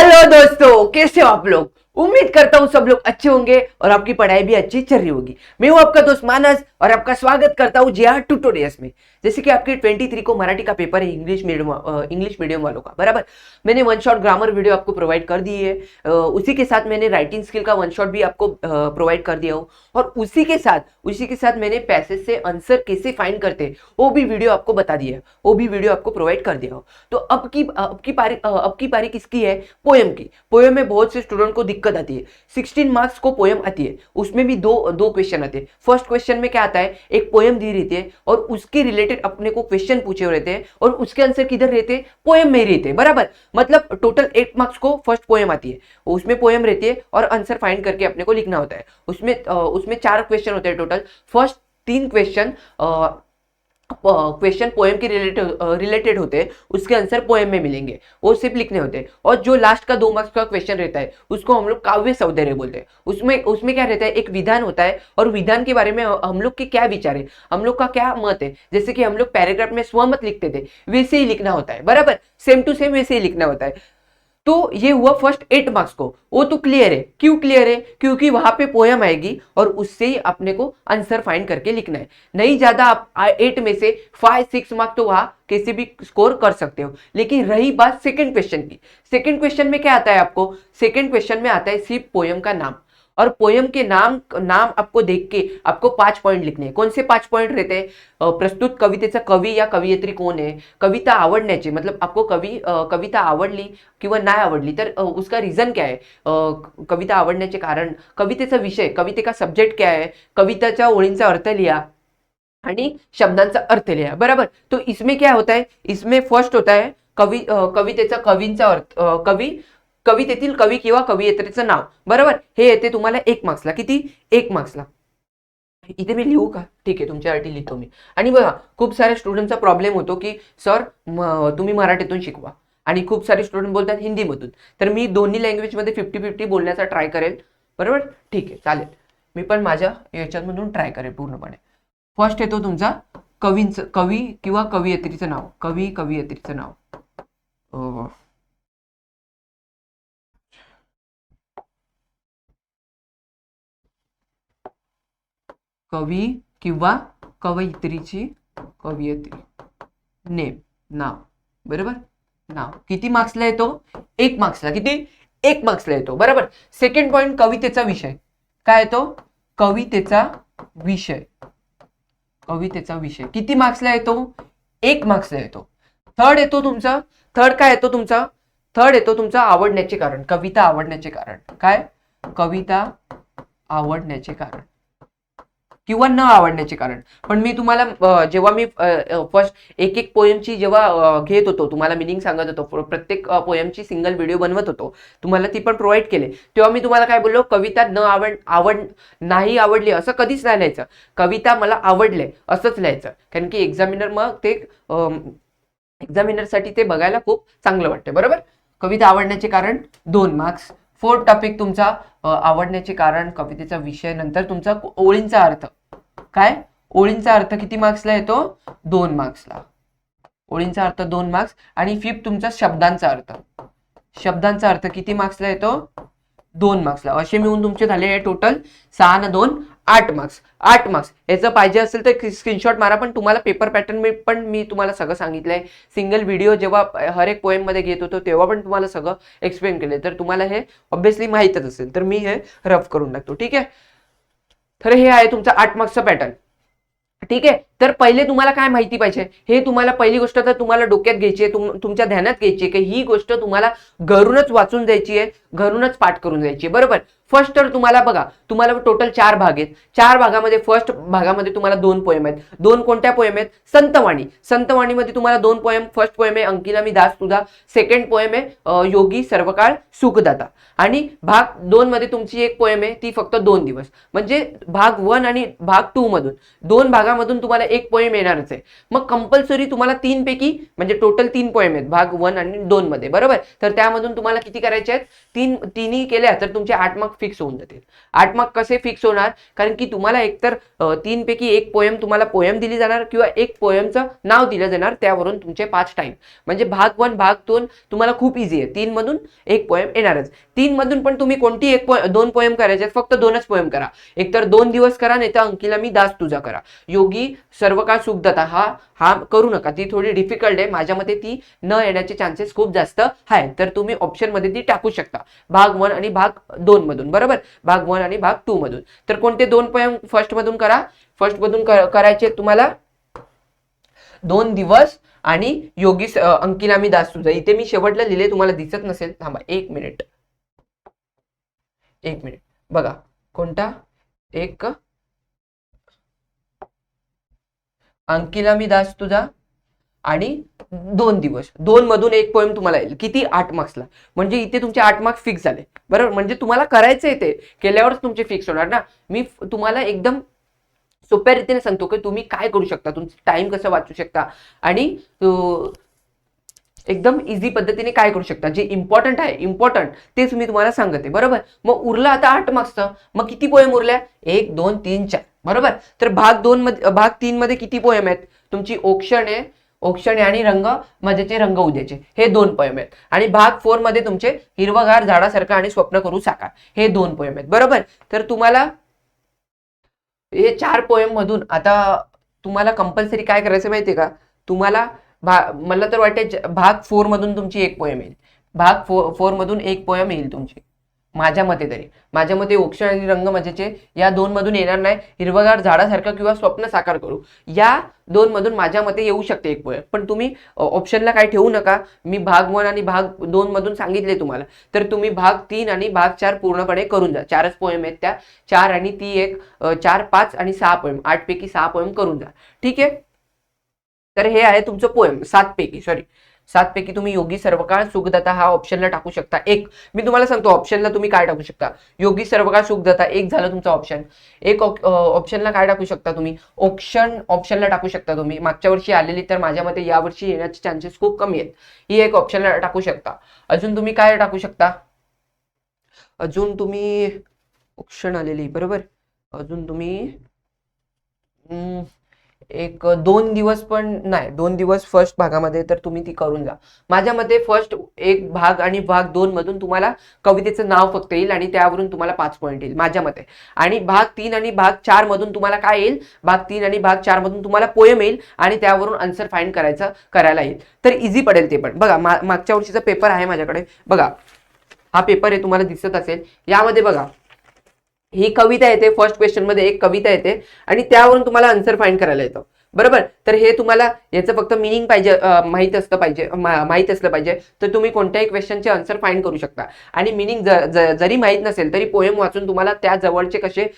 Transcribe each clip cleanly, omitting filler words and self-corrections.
Hello दोस्तों, कैसे हो आप लोग। उम्मीद करता हूँ सब लोग अच्छे होंगे और आपकी पढ़ाई भी अच्छी चल रही होगी। मैं हूँ आपका दोस्त मानस और आपका स्वागत करता हूँ जेआर ट्यूटोरियल्स में। जैसे कि आपके 23 को मराठी का पेपर है, इंग्लिश मीडियम वालों का, बराबर। मैंने वन शॉट ग्रामर वीडियो आपको प्रोवाइड कर दी है। उसी के साथ मैंने राइटिंग स्किल का वन शॉट भी आपको प्रोवाइड कर दिया हो। और उसी के साथ मैंने पैसेज से आंसर कैसे फाइंड करते हैं वो भी वीडियो आपको बता दिया है, वो भी वीडियो आपको प्रोवाइड कर दिया हो। तो अब की पारी किसकी है? पोयम की। पोयम में बहुत से स्टूडेंट को दिक्कत आती है। 16 मार्क्स को पोयम आती है, उसमें भी दो क्वेश्चन आते हैं। फर्स्ट क्वेश्चन में क्या आता है, एक पोयम दी रहती है और उसके रिलेटेड अपने को क्वेश्चन पूछे हुए रहते हैं और उसके आंसर किधर रहते हैं? पोयम में ही रहते हैं, बराबर। मतलब टोटल 8 मार्क्स को फर्स्ट पोयम आती है, उसमें पोयम रहती है और आंसर फाइंड करके अपने को लिखना होता है। उसमें 4 क्वेश्चन होते हैं टोटल। फर्स्ट 3 क्वेश्चन पोएम के रिलेटेड होते हैं, उसके आंसर पोएम में मिलेंगे, वो सिर्फ लिखने होते हैं। और जो लास्ट का 2 मार्क्स का क्वेश्चन रहता है उसको हम लोग काव्य सौंदर्य बोलते हैं। उसमें क्या रहता है, एक विधान होता है और विधान के बारे में हम लोग के क्या विचार है, हम लोग का क्या मत है। जैसे कि हम लोग पैराग्राफ में स्वमत लिखते थे, वैसे ही लिखना होता है, बराबर। सेम टू सेम वैसे ही लिखना होता है। तो ये हुआ फर्स्ट 8 मार्क्स को। वो तो क्लियर है। क्यों क्लियर है? क्योंकि वहां पे पोयम आएगी और उससे ही अपने को आंसर फाइंड करके लिखना है। नहीं ज्यादा आप 8 में से 5-6 मार्क्स तो वहां कैसे भी स्कोर कर सकते हो। लेकिन रही बात सेकंड क्वेश्चन की, सेकंड क्वेश्चन में क्या आता है आपको? सेकंड क्वेश्चन में आता है सिर्फ पोयम का नाम, और पोयम के नाम आपको देख के आपको 5 पॉइंट लिखने हैं। कौन से 5 पॉइंट रहते हैं? प्रस्तुत कवितेचा कवी या कवयित्री कोण आहे, कविता आवडण्याचे, मतलब आपको कविता आवडली किंवा नाही आवडली तर उसका रिझन क्या आहे, कविता आवडण्याचे कारण, कवितेचा विषय, कवितेचा सब्जेक्ट क्या आहे, कविताच्या ओळींचा अर्थ लिहा आणि शब्दांचा अर्थ लिहा, बराबर। तो इसमें क्या होता है, इसमें फर्स्ट होता है कवितेचा कवींचा अर्थ, कवितेतील कवी किंवा कवयित्रीचं नाव, बरोबर। हे येते तुम्हाला 1 मार्क्सला। किती? 1 मार्क्सला। इथे मी लिहू का? ठीक आहे, तुमच्यासाठी लिहितो मी। आणि बघा, खूप साऱ्या स्टुडंटचा प्रॉब्लेम होतो की सर तुम्ही मराठीतून शिकवा, आणि खूप सारे स्टुडंट बोलतात हिंदीमधून। तर मी दोन्ही लँग्वेजमध्ये 50-50 बोलण्याचा ट्राय करेल, बरोबर। ठीक आहे, चालेल। मी पण माझ्या याच्यामधून ट्राय करेल पूर्णपणे। फर्स्ट येतो तुमचा कवी किंवा कवयित्रीचं नाव, कवयित्रीचं नाव। कवी किंवा कवयित्रीची, नेम, नाव, बरोबर। नाव किती मार्क्सला येतो? 1 मार्क्सला। किती? 1 मार्क्सला येतो, बरोबर। सेकंड पॉइंट कवितेचा विषय काय येतो? कवितेचा विषय, किती मार्क्सला येतो? 1 मार्क्सला येतो। थर्ड येतो तुमचा, थर्ड येतो तुमचा आवडण्याचे कारण, कविता आवडण्याचे कारण। काय? कविता आवडण्याचे कारण किंवा न आवडण्याचे कारण। पण मी तुम्हाला जेव्हा मी फर्स्ट एक पोएमची जेव्हा घेत होतो, तुम्हाला मिनिंग सांगत होतो, प्रत्येक पोएमची सिंगल व्हिडिओ बनवत होतो, तुम्हाला ती पण प्रोव्हाइड केले, तेव्हा मी तुम्हाला काय बोललो, कविता नाही आवडली असं कधीच नाही लिहायचं, कविता मला आवडले असंच लिहायचं। कारण की एक्झामिनर मग ते एक्झामिनरसाठी ते बघायला खूप चांगलं वाटतं, बरोबर। कविता आवडण्याचे कारण 2 मार्क्स। फोर्थ टॉपिक तुमचा आवडण्याचे कारण, कवितेचा विषय, नंतर तुमचा ओळींचा अर्थ। काय? ओळींचा अर्थ किती मार्क्सला येतो? 2 मार्क्सला। ओळींचा अर्थ 2 मार्क्स। आणि फिफ्थ तुमचा शब्दांचा अर्थ किती मार्क्सला येतो? 2 मार्क्सला। असे मिळून तुमचे झाले टोटल 6 आणि 2 8 मार्क्स। 8 मार्क्स याचं पाहिजे असेल तर स्क्रीनशॉट मारा, पण तुम्हाला पेपर पॅटर्न पण मी तुम्हाला सगळं सांगितलंय। सिंगल व्हिडिओ जेव्हा हर एक पोएम मध्ये घेत होतो तेव्हा पण तुम्हाला सगळं एक्सप्लेन केलंय, तर तुम्हाला हे ऑब्विसली माहीतच असेल, तर मी हे रफ करून टाकतो, ठीक आहे। तर हे आहे तुमचा 8 मार्क्सचा पॅटर्न, ठीक आहे। तर पहिले तुम्हाला काय माहिती पाहिजे, हे तुम्हाला पहिली गोष्ट तर तुम्हाला डोक्यात घ्यायची आहे, तुमच्या ध्यानात घ्यायची आहे की ही गोष्ट तुम्हाला घरूनच वाचून जायची आहे, घरूनच पाठ करून जायची आहे, बरोबर। फर्स्ट तर तुम्हाला बघा, तुम्हाला टोटल 4 भाग आहेत। 4 भागामध्ये फर्स्ट भागामध्ये तुम्हाला 2 पोएम आहेत। 2 कोणत्या पोएम आहेत? संतवाणी। संतवाणीमध्ये तुम्हाला 2 पोएम, फर्स्ट पोएम आहे अंकिला मी दास तुझा, सेकंड पोएम आहे योगी सर्वकाळ सुखदाता, आणि भाग 2 मध्ये तुमची एक पोएम आहे ती फक्त 2 दिवस। म्हणजे भाग 1 आणि भाग 2 मधून 2 भागामधून तुम्हाला एक पोएम येणारच आहे. मग कंपल्सरी तुम्हाला 3 पैकी म्हणजे टोटल 3 पोएम आहेत भाग 1 आणि 2 मध्ये, बरोबर. तर त्यामधून तुम्हाला किती करायचे आहेत, तिन्ही केल्या तर तुमचे 8 मार्क फिक्स होऊन जातील. 8 मार्क कसे फिक्स होणार, कारण की तुम्हाला एकतर 3 पैकी एक पोएम तुम्हाला पोएम दिली जाणार किंवा एक पोएमचं नाव दिलं जाणार, त्यावरून तुमचे 5 टाइम. म्हणजे भाग 1 भाग 2 तुम्हाला खूप इझी आहे. 3 मधून एक पोएम येणारच. 3 मधून पण तुम्ही कोणती 2 पोएम करायचे, फक्त 2च पोएम करा. एकतर 2 दिवस करा, नाही तर अंकिला मी दास तुझा करा. योगी सर्व काळ सुखदत्ता हा करू नका, ती थोडी डिफिकल्ट आहे. माझ्या मते ती न येण्याचे चान्सेस खूप जास्त आहे. तर तुम्ही ऑप्शन मध्ये ती टाकू शकता भाग 1 आणि भाग 2 मधून, बरोबर. भाग 1 आणि भाग 2 मधून. तर कोणते 2 पोएम फर्स्ट मधून करा. फर्स्ट मधून करायचे तुम्हाला 2 दिवस आणि योगी अंकिला मी दास तुझा. इथे मी शेवटला लिहिले, तुम्हाला दिसत नसेल, थांबा 1 मिनिट बघा. कोणता एक अंकिला मी दास तुझा आणि 2 दिवस. 2 मधून एक पोएम तुम्हाला येईल. किती, 8 मार्क्सला. म्हणजे इथे तुमचे 8 मार्क्स फिक्स झाले, बरोबर. म्हणजे तुम्हाला करायचंय ते केल्यावरच तुमचे फिक्स होणार ना. मी तुम्हाला एकदम सोप्या रीतीने सांगतो की तुम्ही काय करू शकता, तुमचा टाइम कसं वाचू शकता आणि एकदम इझी पद्धतीने काय करू शकता. जे इम्पॉर्टंट तेच मी तुम्हाला सांगते, बरोबर. मग उरलं आता 8 मार्क्सचं. मग किती पोएम उरल्या, 1 2 3 4, बरोबर. तर भाग 3 मध्ये किती पोएम आहेत तुमची, औक्षणे आणि रंग मजेचे रंग उद्याचे, हे 2 पोएम आहेत. आणि भाग 4 मध्ये तुमचे हिरवगार झाडासारखं आणि स्वप्न करू साकार, हे 2 पोएम आहेत, बरोबर. तर तुम्हाला हे 4 पोएम मधून आता तुम्हाला कंपल्सरी काय करायचं माहितीये का, तुम्हाला मला तर वाटते भाग 4 मधून तुमची एक पोएम येईल. भाग 4 मधून एक पोएम येईल तुमची, माझ्या मते औक्षण आणि रंग मजेचे या 2 मधून येणार नाही. हिरवगार झाडासारखं किंवा स्वप्न साकार करू, या 2 मधून माझ्या मते येऊ शकते एक पोएम. पण तुम्ही ऑप्शनला काय ठेवू नका. मी भाग 1 आणि भाग 2 मधून सांगितले तुम्हाला, तर तुम्ही भाग 3 आणि भाग 4 पूर्णपणे करून जा. 4च पोएम आहेत त्या, 4 आणि ती एक 4 5 आणि 6 पोएम, 8 पैकी 6 पोएम करून जा, ठीक आहे. तर हे आहे तुमचं पोएम 7 पैकी तुम्ही योगी सर्वकाळ सुखदत्ता हा ऑप्शनला टाकू शकता. एक मी तुम्हाला सांगतो ऑप्शनला तुम्ही काय टाकू शकता. योगी सर्वकाळ सुखदत्ता एक झालं तुमचं ऑप्शन. एक ऑप्शनला काय टाकू शकता तुम्ही, औक्षण ऑप्शनला टाकू शकता तुम्ही. मागच्या वर्षी आलेली, तर माझ्या मते या वर्षी येण्याचे चान्सेस खूप कमी आहेत. ही एक ऑप्शनला टाकू शकता. अजून तुम्ही काय टाकू शकता, अजून तुम्ही ऑप्शन आलेली, बरोबर. अजून तुम्ही एक 2 दिवस पण नाही, 2 दिवस फर्स्ट भागामध्ये, तर तुम्ही ती करून जा. माझ्या मते फर्स्ट एक भाग आणि भाग 2 मधून तुम्हाला कवितेचं नाव फक्त येईल आणि त्यावरून तुम्हाला 5 पॉईंट येईल माझ्या मते. आणि भाग 3 आणि भाग 4 मधून तुम्हाला काय येईल, भाग 3 आणि भाग 4 मधून तुम्हाला पोएम येईल आणि त्यावरून आन्सर फाइंड करायला येईल. तर इझी पडेल ते पण. बघा मागच्या वर्षीचा पेपर आहे माझ्याकडे, बघा हा पेपर आहे, तुम्हाला दिसत असेल. यामध्ये बघा ही कविता येते, फर्स्ट क्वेश्चन मध्ये एक कविता येते आणि त्यावरून तुम्हाला आन्सर फाइंड करायला येतं, बरोबर. तर हे तुम्हाला याचं फक्त मिनिंग पाहिजे, माहित असलं पाहिजे, तर तुम्ही कोणत्याही क्वेश्चनचे आन्सर फाइंड करू शकता. आणि मिनिंग जरी माहित नसेल तरी पोएम वाचून तुम्हाला त्या जवळचे कसे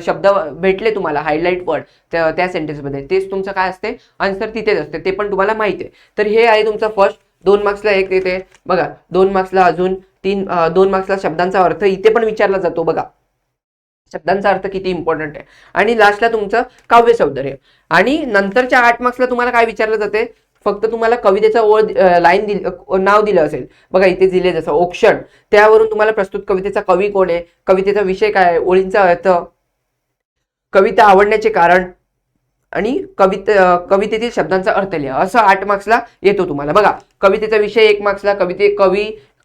शब्द भेटले तुम्हाला, हायलाइट वर्ड त्या सेंटेन्समध्ये, तेच तुमचं काय असते आन्सर तिथेच असते, ते पण तुम्हाला माहिती आहे. तर हे आहे तुमचं फर्स्ट. 2 मार्क्सला एक येते बघा, 2 मार्क्सला अजून 2 मार्क्सला शब्दांचा अर्थ इथे पण विचारला जातो बघा. शब्दांचा अर्थ किती इम्पॉर्टंट आहे. आणि लास्टला तुमचं काव्य सौंदर्य. आणि नंतरच्या 8 मार्क्सला तुम्हाला काय विचारलं जाते, फक्त तुम्हाला कवितेचा नाव दिलं असेल बघा, इथे दिले जसं औक्षण, त्यावरून तुम्हाला प्रस्तुत कवितेचा कवी कोण आहे, कवितेचा विषय काय आहे, ओळींचा अर्थ, कविता आवडण्याचे कारण आणि कवितेतील शब्दांचा अर्थ लिहा, असं 8 मार्क्सला येतो तुम्हाला. बघा कवितेचा विषय 1 मार्क्सला,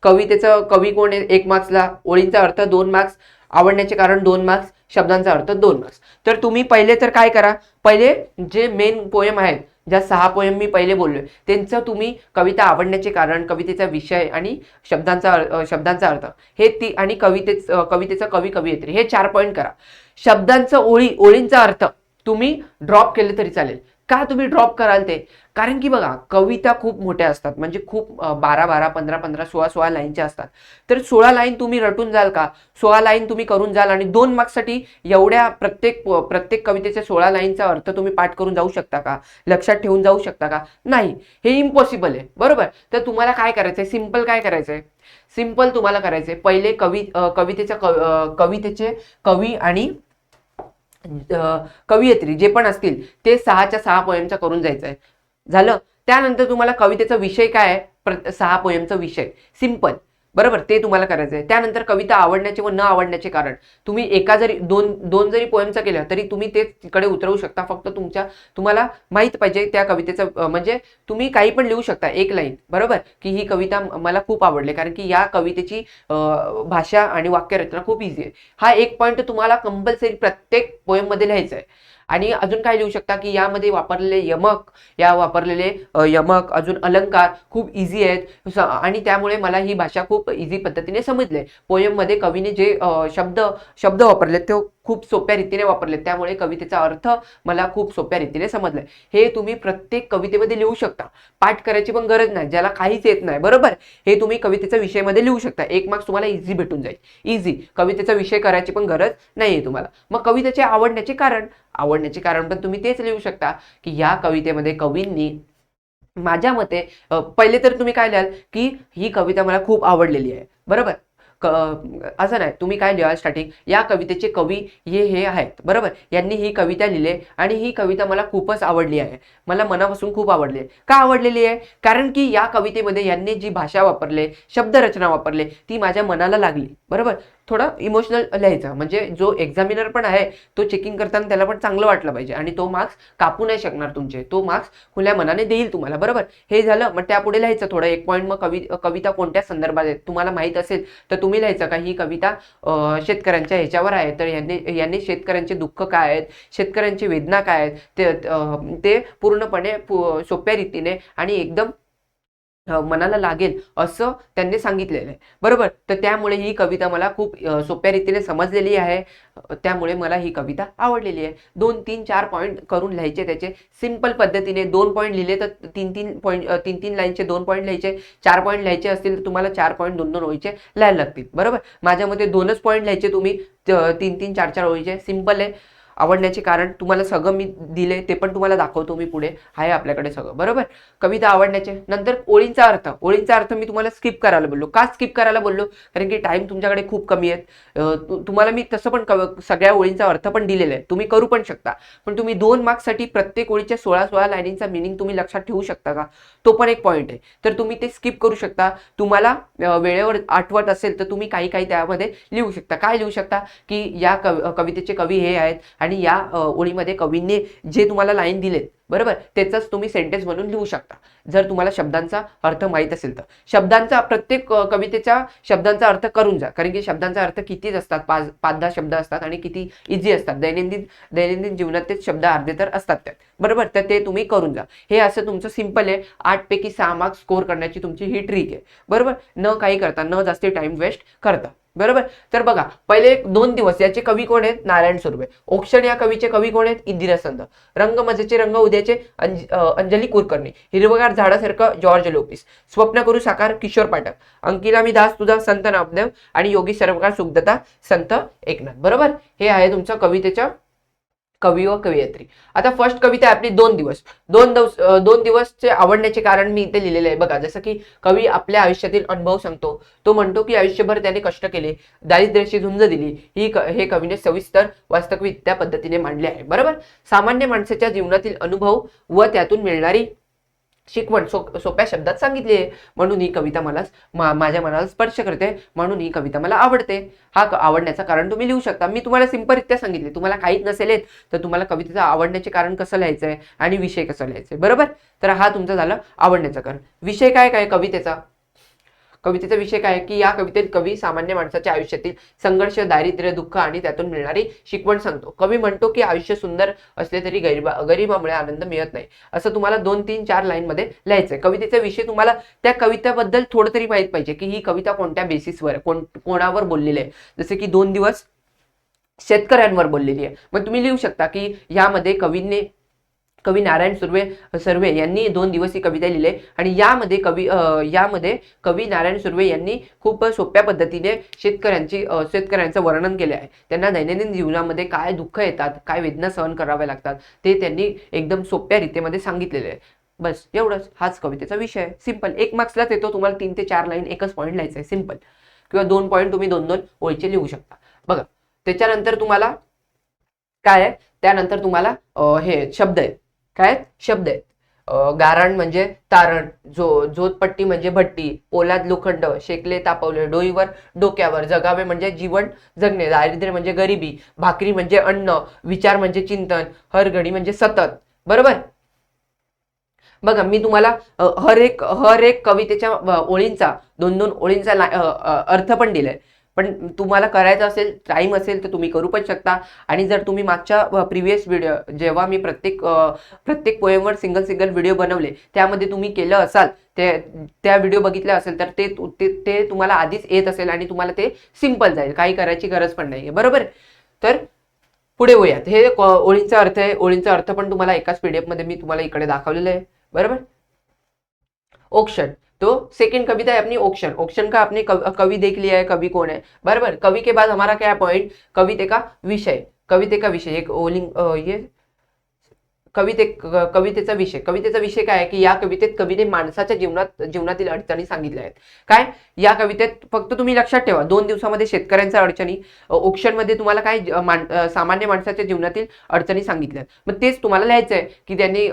कवितेचं कवी कोण आहे 1 मार्क्सला, ओळींचा अर्थ 2 मार्क्स, आवडण्याचे कारण 2 मार्क्स, शब्दांचा अर्थ 2 मार्क्स. तर तुम्ही पहिले तर काय करा, पहिले जे मेन पोएम आहेत, ज्या 6 पोएम मी पहिले बोललोय, त्यांचं तुम्ही कविता आवडण्याचे कारण, कवितेचा विषय आणि शब्दांचा अर्थ हे आणि कवितेचा कवियत्री, हे 4 पॉईंट करा. शब्दांचं ओळींचा अर्थ तुम्ही ड्रॉप केले तरी चालेल. का तुम्ही ड्रॉप कराल ते, कारण की बघा कविता खूप मोठ्या असतात, म्हणजे खूप 12 15 15 16 लाईनच्या असतात. तर 16 लाईन तुम्ही रटून जाल का, 16 लाईन तुम्ही करून जाल आणि 2 मार्क्ससाठी एवढ्या प्रत्येक कवितेच्या 16 लाईनचा अर्थ तुम्ही पाठ करून जाऊ शकता का, लक्षात ठेवून जाऊ शकता का, नाही, हे इम्पॉसिबल आहे, बरोबर. तर तुम्हाला काय करायचंय, सिंपल काय करायचंय, सिंपल तुम्हाला करायचंय, पहिले कवितेचे कवी आणि कवयित्री जे पण असतील ते 6च्या 6 पोएमचा करून जायचं आहे. झालं. त्यानंतर तुम्हाला कवितेचा विषय काय आहे, 6 पोएमचा विषय सिंपल, बरोबर, ते तुम्हाला करायचं आहे. त्यानंतर कविता आवडण्याचे व न आवडण्याचे कारण. तुम्ही एका जरी दोन जरी पोएमचा केलं तरी तुम्ही ते तिकडे उतरवू शकता. फक्त तुम्हाला माहित पाहिजे त्या कवितेचं, म्हणजे तुम्ही काही पण लिहू शकता एक लाईन, बरोबर, की ही कविता मला खूप आवडली कारण की या कवितेची भाषा आणि वाक्यरचना खूप इझी आहे. हा एक पॉईंट तुम्हाला कंपल्सरी प्रत्येक पोएम मध्ये लिहायचा आहे. आणि अजून काय लिहू शकता की यामध्ये वापरलेले यमक अजून अलंकार खूप इझी आहेत आणि त्यामुळे मला ही भाषा खूप इझी पद्धतीने समजले. पोएम मध्ये कवीने जे शब्द वापरले ते खूप सोप्या रीतीने वापरले, त्यामुळे कवितेचा अर्थ मला खूप सोप्या रीतीने समजलाय. हे तुम्ही प्रत्येक कवितेमध्ये लिहू शकता. पाठ करायची पण गरज नाही, ज्याला काहीच येत नाही, बरोबर, हे तुम्ही कवितेच्या विषयामध्ये लिहू शकता. 1 मार्क्स तुम्हाला इझी भेटून जाईल. इझी कवितेचा विषय करायची पण गरज नाहीये तुम्हाला. मग कवितेचे आवडण्याचे कारण पण तुम्ही तेच लिहू शकता की या कवितेमध्ये कवींनी माझ्या मते पहिले तर तुम्ही काय लिहाल की ही कविता मला खूप आवडलेली आहे, बरोबर. असं नाही, तुम्ही काय लिहाल स्टार्टिंग, या कवितेचे कवी हे आहेत, बरोबर, यांनी ही कविता लिहिली आणि ही कविता मला खूपच आवडली आहे, मला मनापासून खूप आवडली आहे. का आवडलेली आहे? कारण की या कवितेमध्ये यांनी जी भाषा वापरले, शब्दरचना वापरले, ती माझ्या मनाला लागली, बरोबर. थोडं इमोशनल लिहायचं, म्हणजे जो एक्झामिनर पण आहे तो चेकिंग करताना त्याला पण चांगलं वाटलं पाहिजे आणि तो मार्क्स कापू नाही शकणार तुमचे, तो मार्क्स खुल्या मनाने देईल तुम्हाला, बरोबर. हे झालं. मग त्यापुढे लिहायचं थोडं एक पॉईंट. मग कविता कोणत्या संदर्भात आहे तुम्हाला माहित असेल तर तुम्ही लिहायचं का ही कविता शेतकऱ्यांच्या ह्याच्यावर आहे, तर यांनी शेतकऱ्यांचे दुःख काय आहेत, शेतकऱ्यांची वेदना काय आहेत ते पूर्णपणे सोप्या रीतीने आणि एकदम मनाला लागेल असं त्यांनी सांगितलेलं आहे, बरोबर. तर त्यामुळे ही कविता मला खूप सोप्या रीतीने समजलेली आहे, त्यामुळे मला ही कविता आवडलेली आहे. 2, 3, 4 पॉईंट करून लिहायचे त्याचे सिंपल पद्धतीने. 2 पॉईंट लिहिले तर 3 लाईनचे 2 पॉईंट लिहायचे. 4 पॉईंट लिहायचे असतील तर तुम्हाला 4 पॉईंट 2 ओळीचे लिहायला लागतील, बरोबर. माझ्यामध्ये 2च पॉईंट लिहायचे तुम्ही 3, 4 ओळीचे. सिंपल आहे. आवडण्याचे कारण तुम्हाला सगळं मी दिले, ते पण तुम्हाला दाखवतो मी पुढे, आहे आपल्याकडे सगळं, बरोबर. कविता आवडण्याचे नंतर ओळींचा अर्थ मी तुम्हाला स्किप करायला बोललो. का स्किप करायला बोललो? कारण की टाइम तुमच्याकडे खूप कमी आहे. तुम्हाला मी तसं पण सगळ्या ओळींचा अर्थ पण दिलेला आहे, तुम्ही करू पण शकता. पण तुम्ही 2 मार्क्ससाठी प्रत्येक ओळीच्या 16 लाईनींचा मिनिंग तुम्ही लक्षात ठेवू शकता का? तो पण एक पॉईंट आहे. तर तुम्ही ते स्किप करू शकता. तुम्हाला वेळेवर आठवत असेल तर तुम्ही काही त्यामध्ये लिहू शकता. काय लिहू शकता की या कवितेचे कवी हे आहेत आणि या ओळीमध्ये कवींनी जे तुम्हाला लाईन दिलेत, बरोबर, त्याचाच तुम्ही सेंटेन्स बनवून लिहू शकता जर तुम्हाला शब्दांचा अर्थ माहीत असेल तर. प्रत्येक कवितेच्या शब्दांचा अर्थ करून जा, कारण की शब्दांचा अर्थ कितीच असतात, 5-10 शब्द असतात आणि किती इझी असतात. दैनंदिन जीवनात ते शब्द अर्धे तर असतात त्यात, बरोबर. तर ते तुम्ही करून जा. हे असं तुमचं सिंपल आहे. 8 पैकी 6 मार्क्स स्कोर करण्याची तुमची ही ट्रिक आहे, बरोबर. न काही करता, न जास्त टाइम वेस्ट करता, बरोबर. तर बघा, पहिले 2 दिवस याचे कवी कोण आहेत? नारायण सुर्वे. औक्षण या कवीचे कवी कोण आहेत? इंदिरा संत. रंगमंचाचे रंग उद्याचे अंजली कुलकर्णी. हिरवगार झाडासारखं जॉर्ज लोपिस. स्वप्न करू साकार किशोर पाठक. अंकिला मी दास तुझा संत नामदेव आणि योगी सर्वकार सुखदत्ता संत एकनाथ, बरोबर. हे आहे तुमचं कवितेच्या कवी व कवयित्री. आता फर्स्ट कविता आहे आपली 2 दिवसचे आवडण्याचे कारण मी इथे लिहिलेले आहे बघा. जसं की कवी आपल्या आयुष्यातील अनुभव सांगतो. तो म्हणतो की आयुष्यभर त्याने कष्ट केले, दारिद्र्याची झुंज दिली. हे कवीने सविस्तर वास्तविक त्या पद्धतीने मांडले आहे, बरोबर. सामान्य माणसाच्या जीवनातील अनुभव व त्यातून मिळणारी शिकवण सोप्या शब्दात सांगितली आहे, म्हणून ही कविता माझ्या मनाला स्पर्श करते, म्हणून ही कविता मला आवडते. हा आवडण्याचं कारण तुम्ही लिहू शकता. मी तुम्हाला सिंपलरित्या सांगितले. तुम्हाला काहीच नसेल येत तर तुम्हाला कवितेचं आवडण्याचे कारण कसं लिहायचं आहे आणि विषय कसा लिहायचा आहे, बरोबर. तर हा तुमचा झाला आवडण्याचं कारण. विषय काय कवितेचा विषय काय की या कवितेत कवी सामान्य माणसाच्या आयुष्यातील संघर्ष, दारिद्र्य, दुःख आणि त्यातून मिळणारी शिकवण सांगतो. कवी म्हणतो की आयुष्य सुंदर असले तरी गरिबामुळे आनंद मिळत नाही, असं तुम्हाला 2, 3, 4 लाईन मध्ये लिहायचंय. कवितेचा विषय तुम्हाला त्या कवितेबद्दल थोडं तरी माहित पाहिजे की ही कविता कोणत्या बेसिसवर, कोणावर बोललेली आहे. जसे की 2 दिवस शेतकऱ्यांवर बोललेली आहे. मग तुम्ही लिहू शकता की यामध्ये कवी नारायण सुर्वे यांनी 2 दिवस ही कविता लिहिली आणि यामध्ये कवी नारायण सुर्वे यांनी खूप सोप्या पद्धतीने शेतकऱ्यांचं वर्णन केले आहे. त्यांना दैनंदिन जीवनामध्ये काय दुःख येतात, काय वेदना सहन कराव्या लागतात ते त्यांनी एकदम सोप्या रीतीमध्ये सांगितलेले आहे. बस एवढंच, हाच कवितेचा विषय आहे. सिंपल. 1 मार्क्सलाच येतो. तुम्हाला 3 ते 4 लाईन एकच पॉईंट लिहायचं आहे, सिंपल. किंवा 2 पॉईंट तुम्ही 2-2 ओळीचे लिहू शकता. बघा, त्याच्यानंतर तुम्हाला काय आहे, त्यानंतर तुम्हाला हे शब्द आहेत, काय आहेत? शब्द आहेत. गारण म्हणजे तारण, जोतपट्टी म्हणजे भट्टी, पोलाद लोखंड, शेकले तापवले, डोईवर डोक्यावर, जगावे म्हणजे जीवन जगणे, दारिद्र्य म्हणजे गरिबी, भाकरी म्हणजे अन्न, विचार म्हणजे चिंतन, हरघडी म्हणजे सतत. बरोबर. बघा मी तुम्हाला हर एक कवितेच्या ओळींचा, दोन दोन ओळींचा अर्थ पण दिलाय. पण तुम्हाला करायचं असेल, टाइम असेल तर तुम्ही करू पण शकता. आणि जर तुम्ही मागच्या प्रिव्हियस व्हिडिओ, जेव्हा मी प्रत्येक पोएमवर सिंगल सिंगल व्हिडिओ बनवले, त्यामध्ये तुम्ही केलं असाल, त्या व्हिडिओ बघितल्या असेल, तर ते तुम्हाला आधीच येत असेल आणि तुम्हाला ते सिंपल जाईल, काही करायची गरज पण नाहीये. बरोबर. तर पुढे वळूयात. हे ओळींचा अर्थ आहे. ओळींचा अर्थ पण तुम्हाला एकाच पीडीएफ मध्ये मी तुम्हाला इकडे दाखवलेलं आहे. बराबर. ऑक्शन, तो सेकंड कविता है अपनी ऑक्शन। ऑक्शन का आपने कवि देख लिया है, कवि कौन है। बराबर। कवि के बाद हमारा क्या पॉइंट, कविते का विषय। कविते का विषय एक ये कवितेचा विषय काय आहे की या कवितेत कवीने माणसाच्या जीवनातील अडचणी सांगितल्या आहेत. काय या कवितेत फक्त तुम्ही लक्षात ठेवा, 2 दिवसामध्ये शेतकऱ्यांच्या अडचणी, ऑक्शन मध्ये तुम्हाला काय सामान्य माणसाच्या जीवनातील अडचणी सांगितल्या. मग तेच तुम्हाला लिहायचं आहे की त्यांनी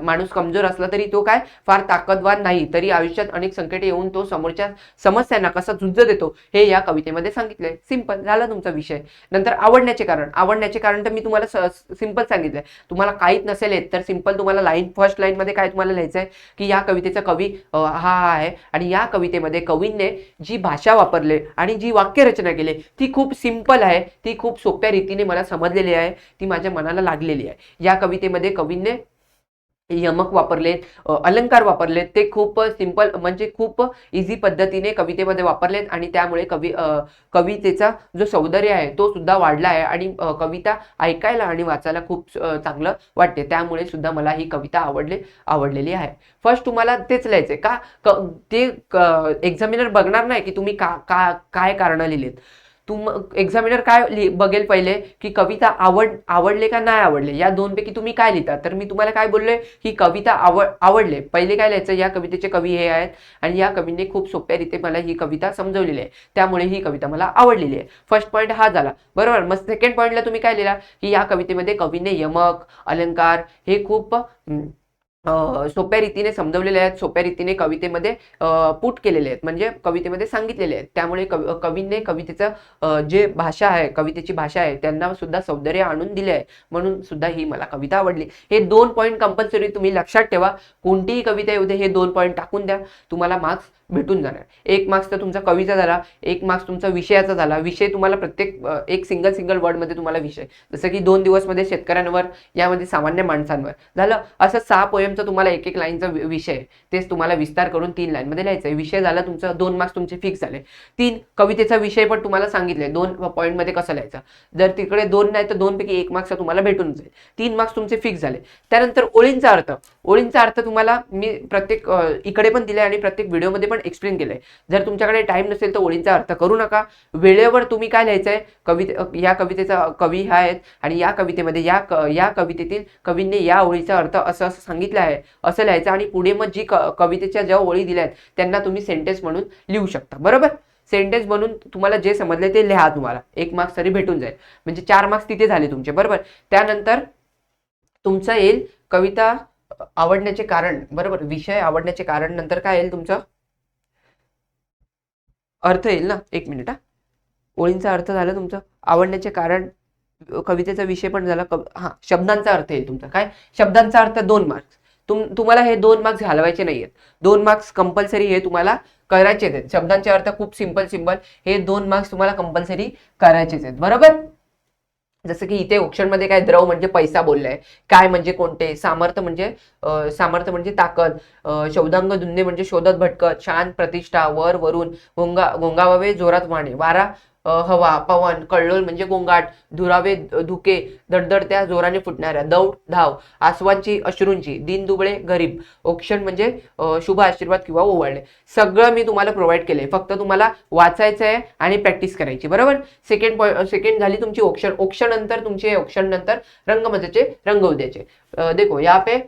माणूस कमजोर असला तरी तो काय फार ताकदवान नाही, तरी आयुष्यात अनेक संकटे येऊन तो समोरच्या समस्यांना कसा झुंज देतो हे या कवितेमध्ये सांगितलंय. सिंपल झाला तुमचा विषय. नंतर आवडण्याचे कारण तर मी तुम्हाला सिंपल सांगितलंय. तुम्हाला काहीच नसेल येत तर सिंपल तुम्हाला फर्स्ट लाईन मध्ये काय तुम्हाला लिहायचं आहे की या कवितेचा कवी हा आहे आणि या कवितेमध्ये कवीने जी भाषा वापरले आणि जी वाक्यरचना केली ती खूप सिंपल आहे, ती खूप सोप्या रीतीने मला समजलेली आहे, ती माझ्या मनाला लागलेली आहे. या कवितेमध्ये कवीने यमक वापरलेत, अलंकार वापरलेत, ते खूप सिंपल म्हणजे खूप इझी पद्धतीने कवितेमध्ये वापरलेत आणि त्यामुळे कवितेचा जो सौंदर्य आहे तो सुद्धा वाढला आहे आणि कविता ऐकायला आणि वाचायला खूप चांगलं वाटते. त्यामुळे सुद्धा मला ही कविता आवडलेली आहे. फर्स्ट तुम्हाला तेच लिहायचंय का ते एक्झामिनर बघणार नाही की तुम्ही काय कारण लिहिलेत. एक्झामिनर काय बघेल पहिले की कविता आवडले का नाही आवडले, या दोनपैकी तुम्ही काय लिहिता. तर मी तुम्हाला काय बोललोय ही कविता आवडले, पहिले काय लिहायचं, या कवितेचे कवी हे आहेत आणि या कवीने खूप सोप्या रीते मला ही कविता समजवलेली आहे, त्यामुळे ही कविता मला आवडलेली आहे. फर्स्ट पॉईंट हा झाला. बरोबर. मग सेकंड पॉईंटला तुम्ही काय लिहिला की या कवितेमध्ये कवीने यमक अलंकार हे खूप सोप्या रीतीने समजवलेले आहेत, सोप्या रीतीने कवितेमध्ये पुट केलेले आहेत, म्हणजे कवितेमध्ये सांगितलेले आहेत. त्यामुळे कवीने कवितेचं जे भाषा आहे, कवितेची भाषा आहे, त्यांना सुद्धा सौंदर्य आणून दिले आहे, म्हणून सुद्धा ही मला कविता आवडली. हे 2 पॉईंट कंपल्सरी तुम्ही लक्षात ठेवा. कोणतीही कविता येऊ दे हे 2 पॉईंट टाकून द्या, तुम्हाला मार्क्स भेटून जाणार. 1 मार्क्स तर तुमचा कविता झाला, 1 मार्क्स तुमचा विषयाचा झाला. विषय तुम्हाला प्रत्येक एक सिंगल वर्ड मध्ये तुम्हाला विषय, जसं की 2 दिवस मध्ये शेतकऱ्यांवर, यामध्ये सामान्य माणसांवर झालं. असं 6 पोएमचा तुम्हाला एक लाईनचा विषय, तेच तुम्हाला विस्तार करून 3 लाईन मध्ये लिहायचं आहे. विषय झाला तुमचा, 2 मार्क्स तुमचे फिक्स झाले. 3 कवितेचा विषय पण तुम्हाला सांगितले 2 पॉईंट मध्ये कसं लिहायचा. जर तिकडे 2 नाही तर 2 पैकी 1 मार्क्स तुम्हाला भेटून जाईल. 3 मार्क्स तुमचे फिक्स झाले. त्यानंतर ओळींचा अर्थ तुम्हाला मी प्रत्येक इकडे पण दिलाय आणि प्रत्येक व्हिडिओमध्ये पण एक्सप्लेन केलंय. जर तुमच्याकडे टाइम नसेल तर ओळींचा अर्थ करू नका. वेळेवर तुम्ही काय लिहायचंय, या कवितेचा कवी हा आहेत आणि या कवितेमध्ये या कवितेतील कवींनी या ओळीचा अर्थ असं सांगितलं आहे असं लिहायचं आणि पुढे मग जी कवितेच्या ज्या ओळी दिल्या आहेत त्यांना तुम्ही सेंटेन्स म्हणून लिहू शकता. बरोबर. सेंटेन्स म्हणून तुम्हाला जे समजले ते लिहा, तुम्हाला 1 मार्क्स तरी भेटून जाईल, म्हणजे 4 मार्क्स तिथे झाले तुमचे. बरोबर. त्यानंतर तुमचं येईल कविता आवडण्याचे कारण. बरोबर. विषय आवडण्याचे कारण, नंतर काय येईल तुमचं अर्थ येईल ना. 1 मिनिट. ओळींचा अर्थ झाला तुमचं, आवडण्याचे कारण, कवितेचा विषय पण झाला. शब्दांचा अर्थ येईल तुमचा. काय शब्दांचा अर्थ 2 मार्क्स. तुम्हाला हे 2 मार्क्स घालवायचे नाहीयेत. 2 मार्क्स कंपल्सरी हे तुम्हाला करायचेच आहेत. शब्दांचे अर्थ खूप सिंपल हे 2 मार्क्स तुम्हाला कंपल्सरी करायचेच आहेत. बरोबर. जसं की इथे ऑप्शन मध्ये काय, द्रव म्हणजे पैसा बोललाय, काय म्हणजे कोणते, सामर्थ्य म्हणजे ताकद, शोधांग धुंदे म्हणजे शोधत भटकत, शांत प्रतिष्ठा, वर वरून, गोंगावावे जोरात वाणे, वारा हवा पवन, कल्लोळ म्हणजे गोंगाट, धुरावे धुके धडधडत्या जोराने फुटणाऱ्या, दौड धाव, आसवांची अश्रूंची, दीनदुबळे गरीब. ऑप्शन म्हणजे शुभ आशीर्वाद किंवा ओवाळणे. सगळं मी तुम्हाला प्रोव्हाइड केलंय, फक्त तुम्हाला वाचायचं आहे आणि प्रॅक्टिस करायची. बरोबर. सेकंड झाली तुमची ऑप्शन नंतर तुमचे ऑप्शन नंतर रंगमंचाचे रंग उद्याचे. देखो यहाँ पे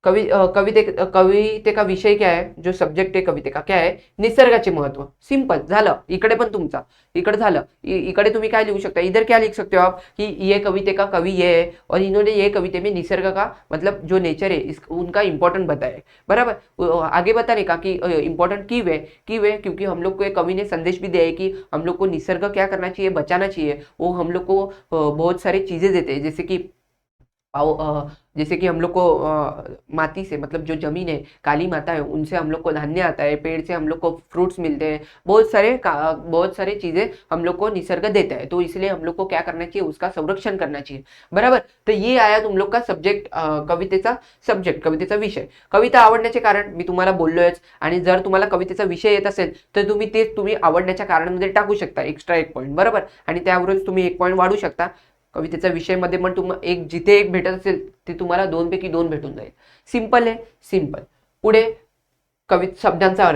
कविते का विषय क्या है, जो सब्जेक्ट है कविते का क्या है, निसर्गाचे महत्व. सिंपल झालं. इकडे पण तुमचा इकडे झालं. इकडे तुम्ही काय लिखू सकते हो, इधर क्या लिख सकते हो आप कि ये कविते का कवि ये है और इन्होंने ये कविते में निसर्ग का मतलब जो नेचर है उनका इंपॉर्टेंट बताया है. बराबर. आगे बताने का कि इंपॉर्टेंट क्यों है क्योंकि हम लोग को एक कवि ने संदेश भी दिया है कि हम लोग को निसर्ग क्या करना चाहिए, बचाना चाहिए. वो हम लोग को बहुत सारी चीजें देते हैं, जैसे कि हम लोग को माटी से मतलब जो जमीन है, काली माता है, उनसे हम लोग को धान्य आता है, पेड़ से हम लोग को फ्रूट्स मिलते हैं, बहुत सारे चीजें हम लोग को निसर्ग देता है. तो इसलिए हम लोग को क्या करना चाहिए, उसका संरक्षण करना चाहिए. बराबर. तर ये आया तुम लोग का सब्जेक्ट, कवितेचा विषय. कविता आवडण्याचे कारण मी तुम्हाला बोललोयच. आणि जर तुम्हाला कवितेचा विषय येत असेल तर तुम्ही आवडण्याच्या कारणांमध्ये टाकू शकता एक्स्ट्रा एक पॉईंट. बरोबर. आणि त्यावरच तुम्ही एक पॉईंट वाढू शकता. कवितेचा विषयमध्ये पण जिथे एक भेटत असेल ते तुम्हाला 2 पैकी 2 भेटून जाईल. सिंपल आहे, सिंपल. पुढे शब्दांचा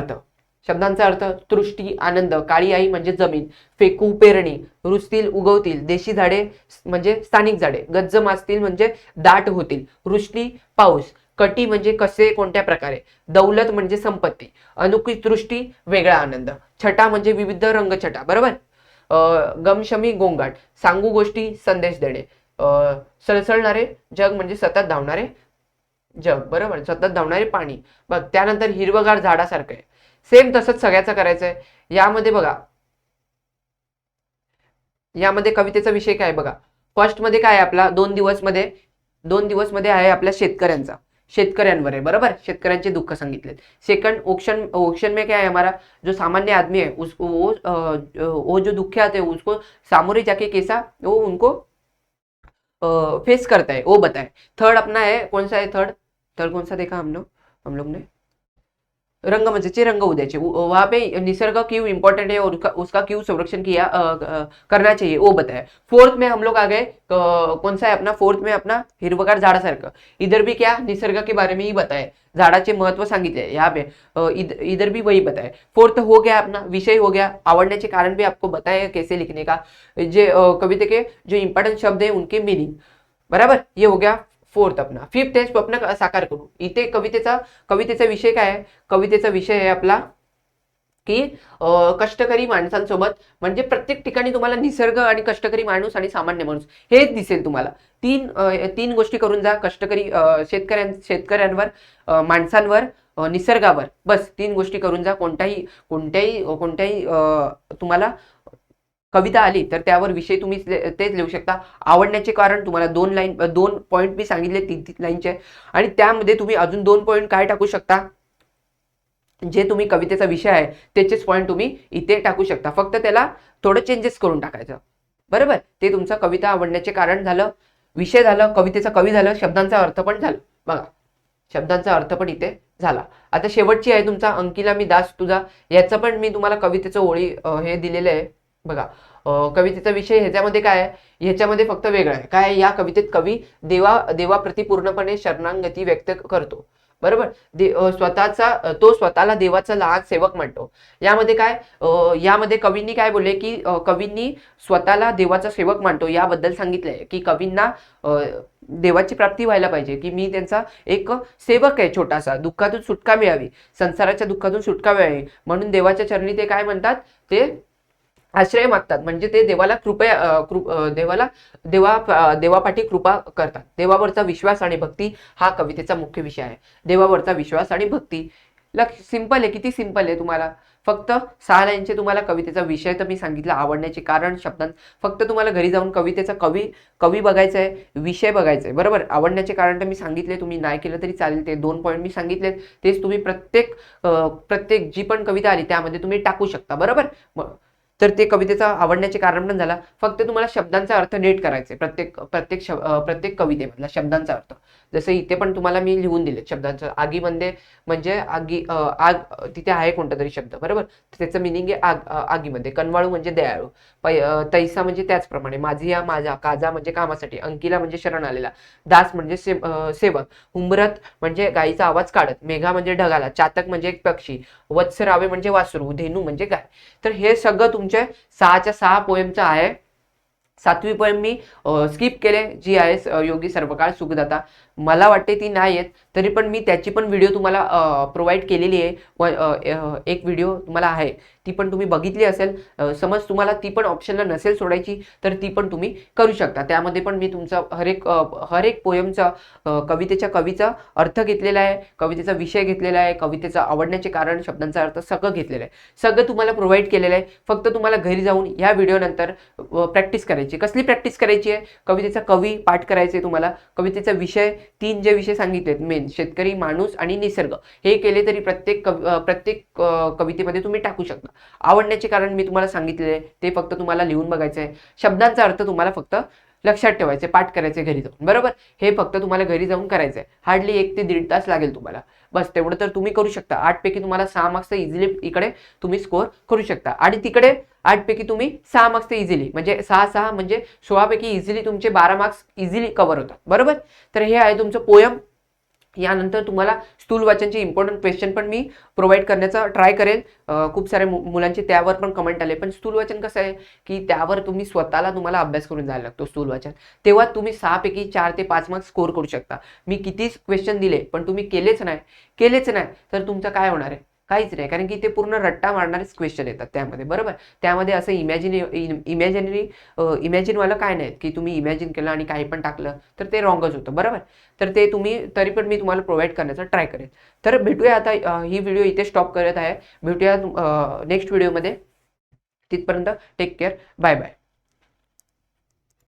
अर्थ तृष्टी, आनंद, काळी आई म्हणजे जमीन, फेकू पेरणी, रुजतील उगवतील, देशी झाडे म्हणजे स्थानिक झाडे, गज्ज माजतील म्हणजे दाट होतील, वृष्टी पाऊस, कटी म्हणजे कसे कोणत्या प्रकारे, दौलत म्हणजे संपत्ती, अनुकूल दृष्टी वेगळा आनंद, छटा म्हणजे विविध रंगछटा. बरोबर. गमशमी गोंगाट, सांगू गोष्टी, संदेश देणे, सळसळणारे जग म्हणजे सतत धावणारे जग. बरोबर. सतत धावणारे पाणी. बघ त्यानंतर हिरवगार झाडासारखं आहे. सेम तसंच सगळ्याचं करायचंय. यामध्ये बघा, यामध्ये कवितेचा विषय काय बघा. फर्स्ट मध्ये काय आहे आपला, 2 दिवस मध्ये आहे आपल्या शेतकऱ्यांवर आहे. बरोबर. शेतकऱ्यांचे दुःख सांगितले. सेकंड ऑप्शन में क्या है हमारा, जो सामान्य आदमी है वो जो दुखियात है उसको सामोरे जाके कैसा वो उनको फेस करता है वो बताए. थर्ड अपना है, कौन सा है थर्ड कौन सा देखा हम लोग ने, रंगमंच रंग उद्याचे. वहां पे निसर्ग क्यों इंपॉर्टेंट है और उसका क्यों संरक्षण करना चाहिए वो बताया. फोर्थ में हम लोग आ गए, कौन सा है अपना, फोर्थ में अपना हिरवगार झाडासारखं. इधर भी क्या निसर्ग के बारे में ही बताए, झाडाचे महत्व सांगितले यहाँ पे. इधर भी वही बताए. फोर्थ हो गया अपना विषय, हो गया. आवडण्याचे कारण भी आपको बताया कैसे लिखने का, जे कविता के जो इंपॉर्टेंट शब्द है उनके मीनिंग. बराबर. ये हो गया फोर्थ अपना. फिफ्थ आहे स्वप्न साकार करू. इथे कवितेचा विषय काय आहे, कवितेचा विषय आहे आपला की कष्टकरी माणसांसोबत, म्हणजे प्रत्येक ठिकाणी तुम्हाला निसर्ग आणि कष्टकरी माणूस आणि सामान्य माणूस हेच दिसेल तुम्हाला. तीन गोष्टी करून जा. कष्टकरी शेतकऱ्यांवर, माणसांवर, निसर्गावर, बस 3 गोष्टी करून जा. कोणत्याही तुम्हाला कविता आली तर त्यावर विषय तुम्ही तेच लिहू शकता. आवडण्याचे कारण तुम्हाला 2 पॉईंट मी सांगितले 3 लाईनचे, आणि त्यामध्ये तुम्ही अजून 2 पॉईंट काय टाकू शकता, जे तुम्ही कवितेचा विषय आहे त्याचेच पॉईंट तुम्ही इथे टाकू शकता. फक्त त्याला थोडं चेंजेस करून टाकायचं. बरोबर. ते तुमचं कविता आवडण्याचे कारण झालं, विषय झालं, कवितेचा कवी झालं, शब्दांचा अर्थ पण झालं. बघा, शब्दांचा अर्थ पण इथे झाला. आता शेवटची आहे तुमचा अंकिला मी दास तुझा. याचं पण मी तुम्हाला कवितेचं ओळी हे दिलेलं आहे. बघा, कवितेचा विषय ह्याच्यामध्ये काय आहे, ह्याच्यामध्ये फक्त वेगळं आहे. काय, या कवितेत कवी देवाप्रती पूर्णपणे शरणागती व्यक्त करतो. बरोबर. स्वतःला देवाचा लहान सेवक म्हणतो. यामध्ये काय, यामध्ये कवींनी काय बोलले की कवींनी स्वतःला देवाचा सेवक मानतो याबद्दल सांगितलंय की कवींना देवाची प्राप्ती व्हायला पाहिजे, की मी त्यांचा एक सेवक आहे छोटासा, दुःखातून सुटका मिळावी, संसाराच्या दुःखातून सुटका मिळावी म्हणून देवाच्या चरणी ते काय म्हणतात, ते आश्रय मागतात. म्हणजे ते देवाला देवापाठी कृपा करतात. देवावरचा विश्वास आणि भक्ती हा कवितेचा मुख्य विषय आहे. देवावरचा विश्वास आणि भक्ती. सिंपल आहे, किती सिंपल आहे. तुम्हाला फक्त 6 लाईनचे तुम्हाला कवितेचा विषय तर मी सांगितला, आवडण्याचे कारण, शब्दांत. फक्त तुम्हाला घरी जाऊन कवितेचा कवी बघायचा आहे, विषय बघायचा आहे. बरोबर. आवडण्याचे कारण तर मी सांगितले, तुम्ही नाही केलं तरी चालेल. ते 2 पॉईंट मी सांगितले तेच तुम्ही प्रत्येक जी पण कविता आली त्यामध्ये तुम्ही टाकू शकता. बरोबर. तर ते कवितेचा आवडण्याचे कारण पण झाला. फक्त तुम्हाला शब्दांचा अर्थ नीट करायचे, प्रत्येक कवितेमधला शब्दांचा अर्थ. जसं इथे पण तुम्हाला मी लिहून दिले शब्दांचा. आगीमध्ये म्हणजे आग, तिथे आहे कोणता तरी शब्द. बरोबर. त्याचं मिनिंग आहे आगीमध्ये. कनवाळू म्हणजे दयाळू, तैसा म्हणजे त्याचप्रमाणे, माझिया माझा, काजा म्हणजे कामासाठी, अंकिला म्हणजे शरण आलेला, दास म्हणजे सेवक, हुंबरत म्हणजे गायीचा आवाज काढत, मेघा म्हणजे ढगाला, चातक म्हणजे एक पक्षी, वत्सरावे म्हणजे वासरू, धेनू म्हणजे गाय. तर हे सगळं तुमच्या 6च्या 6 पोएमचं आहे. 7वी पोएम मी स्किप केले, जी आहे योगी सर्वकाळ सुखदाता. मला वाटते ती नाही येत, तरी पण मी त्याची पण व्हिडिओ तुम्हाला प्रोव्हाइड केलेली आहे व एक व्हिडिओ तुम्हाला आहे, ती पण तुम्ही बघितली असेल. समज तुम्हाला ती पण ऑप्शनला नसेल सोडायची तर ती पण तुम्ही करू शकता. त्यामध्ये पण मी तुमचा हर एक पोयमचा कवितेच्या कवीचा अर्थ घेतलेला आहे, कवितेचा विषय घेतलेला आहे, कवितेचा आवडण्याचे कारण, शब्दांचा अर्थ सगळं घेतलेलं आहे. सगळं तुम्हाला प्रोव्हाइड केलेलं आहे. फक्त तुम्हाला घरी जाऊन ह्या व्हिडिओनंतर प्रॅक्टिस करायची. कसली प्रॅक्टिस करायची आहे? कवितेचा कवी पाठ करायचे आहे तुम्हाला, कवितेचा विषय 3 जे विषय सांगितलेत मेन, शेतकरी, माणूस आणि निसर्ग, हे केले तरी प्रत्येक कवितेमध्ये तुम्ही टाकू शकता. आवडण्याचे कारण मी तुम्हाला सांगितलेले आहे, ते फक्त तुम्हाला लिहून बघायचं आहे. शब्दांचा अर्थ तुम्हाला फक्त लक्षात ठेवायचे, पाठ करायचे घरी जाऊन, बरोबर. हे फक्त तुम्हाला घरी जाऊन करायचं आहे. हार्डली 1 ते 1.5 तास लागेल तुम्हाला. बस तेवढं तर तुम्ही करू शकता. 8 पैकी तुम्हाला 6 मार्क्स इझिली इकडे तुम्ही स्कोअर करू शकता आणि तिकडे 8 पैकी तुम्ही 6 मार्क्स इझिली, म्हणजे 6 म्हणजे 16 पैकी इझिली तुमचे 12 मार्क्स इझिली कव्हर होतात, बरोबर. तर हे आहे तुमचं पोयम. यानंतर तुम्हाला स्थूल वाचनचे इम्पॉर्टंट क्वेश्चन पण मी प्रोव्हाइड करण्याचा ट्राय करेल. खूप सारे मुलांचे त्यावर पण कमेंट आले. पण स्थूल वाचन कसं आहे की त्यावर तुम्हाला अभ्यास करून जायला लागतो स्थूल वाचन. तेव्हा तुम्ही 6 पैकी 4 ते 5 मार्क्स स्कोर करू शकता. मी कितीच क्वेश्चन दिले पण तुम्ही केलेच नाही तर तुमचं काय होणार आहे? काहीच नाही, कारण की ते पूर्ण रट्टा मारणारेच क्वेश्चन येतात त्यामध्ये, बरोबर. त्यामध्ये असं इमॅजिनवालं काय नाही की तुम्ही इमॅजिन केलं आणि काही पण टाकलं तर ते रॉंगच होतं, बरोबर. तर ते तुम्ही तरी पण मी तुम्हाला प्रोव्हाइड करण्याचा ट्राय करेन. तर भेटूया आता, ही व्हिडिओ इथे स्टॉप करत आहे. भेटूया नेक्स्ट व्हिडिओमध्ये. तिथपर्यंत टेक केअर, बाय बाय.